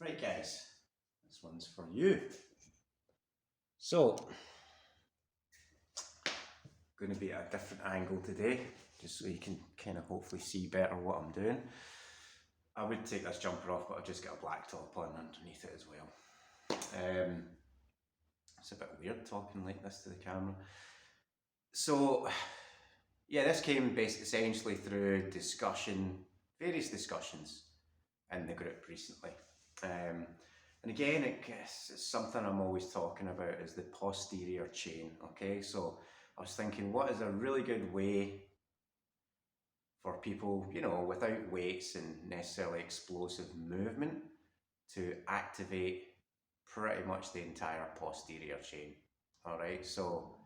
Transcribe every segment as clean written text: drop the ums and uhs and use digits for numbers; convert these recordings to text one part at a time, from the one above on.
Right guys, this one's for you. So, going to be at a different angle today, just so you can kind of hopefully see better what I'm doing. I would take this jumper off, but I've just got a black top on underneath it as well. It's a bit weird talking like this to the camera. So, yeah, this came essentially through various discussions in the group recently. And again, it's something I'm always talking about is the posterior chain, okay? So I was thinking, what is a really good way for people, without weights and necessarily explosive movement to activate pretty much the entire posterior chain, all right? So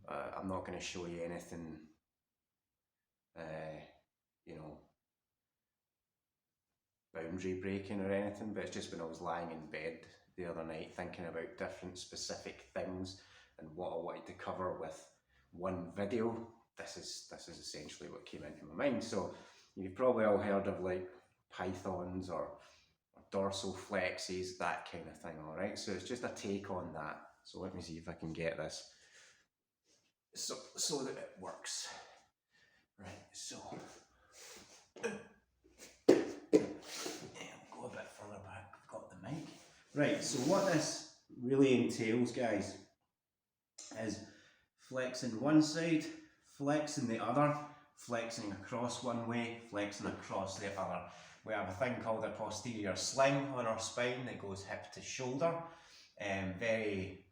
I'm not going to show you anything, boundary breaking or anything, but it's just when I was lying in bed the other night thinking about different specific things and what I wanted to cover with one video. This is essentially what came into my mind. So you've probably all heard of like pythons or dorsal flexes, that kind of thing, all right? So it's just a take on that. So let me see if I can get this so that it works. Right, so right, so what this really entails, guys, is flexing one side, flexing the other, flexing across one way, flexing across the other. We have a thing called a posterior sling on our spine that goes hip to shoulder. Very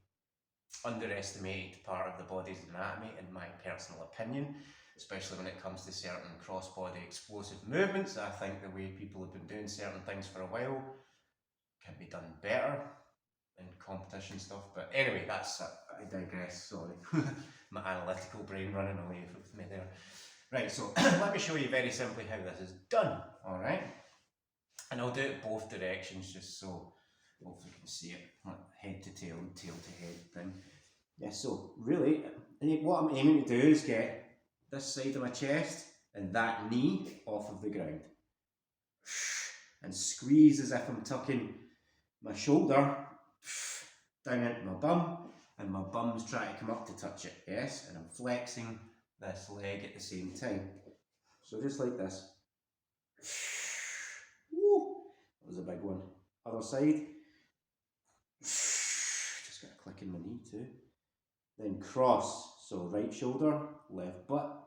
underestimated part of the body's anatomy, in my personal opinion, especially when it comes to certain cross-body explosive movements. I think the way people have been doing certain things for a while can be done better in competition stuff, but anyway, I digress, sorry. My analytical brain running away with me there. Right, so let me show you very simply how this is done, alright? And I'll do it both directions just so hopefully you can see it, like head to tail and tail to head thing. Yeah, so really, what I'm aiming to do is get this side of my chest and that knee off of the ground. And squeeze as if I'm tucking my shoulder down into my bum, and my bum's trying to come up to touch it, yes? And I'm flexing this leg at the same time. So just like this. Woo, that was a big one. Other side. Just got a click in my knee too. Then cross, so right shoulder, left butt.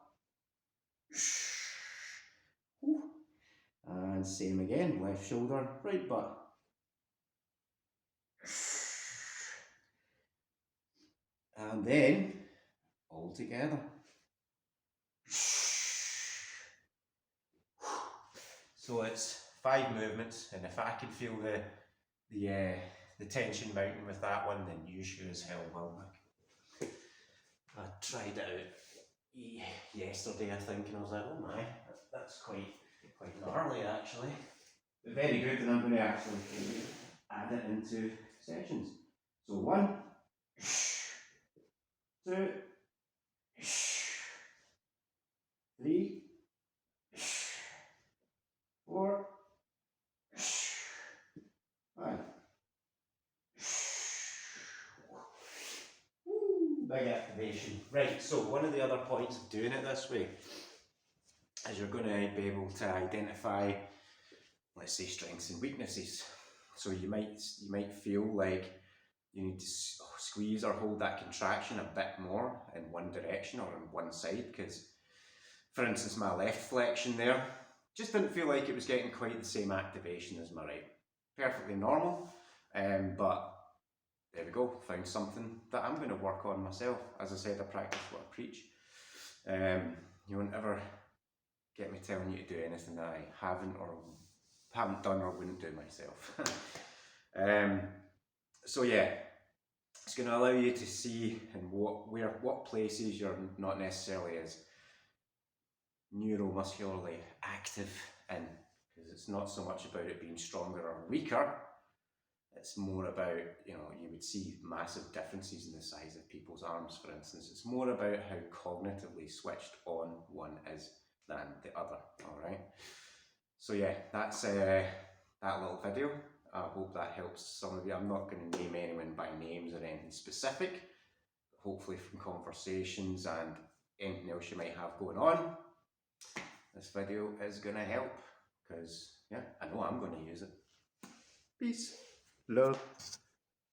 And same again, left shoulder, right butt. And then, all together. So it's 5 movements, and if I can feel the tension mounting with that one, then you sure as hell will. I tried it out yesterday, I think, and I was like, oh my, that's quite gnarly actually. But very good, and I'm going to actually add it into sessions. So 1, 2, 3, 4, 5. Big activation. Right, so one of the other points of doing it this way is you're going to be able to identify, let's say, strengths and weaknesses. So you might feel like you need to squeeze or hold that contraction a bit more in one direction or on one side, because, for instance, my left flexion there just didn't feel like it was getting quite the same activation as my right. Perfectly normal, but there we go, found something that I'm going to work on myself. As I said, I practice what I preach. You won't ever get me telling you to do anything that I haven't done or wouldn't do myself. So yeah, it's going to allow you to see in what places you're not necessarily as neuromuscularly active in, because it's not so much about it being stronger or weaker. It's more about, you would see massive differences in the size of people's arms, for instance. It's more about how cognitively switched on one is than the other, all right? So yeah, that's that little video. I hope that helps some of you. I'm not going to name anyone by names or anything specific. Hopefully from conversations and anything else you might have going on, this video is going to help, because yeah, I know I'm going to use it. Peace. Love.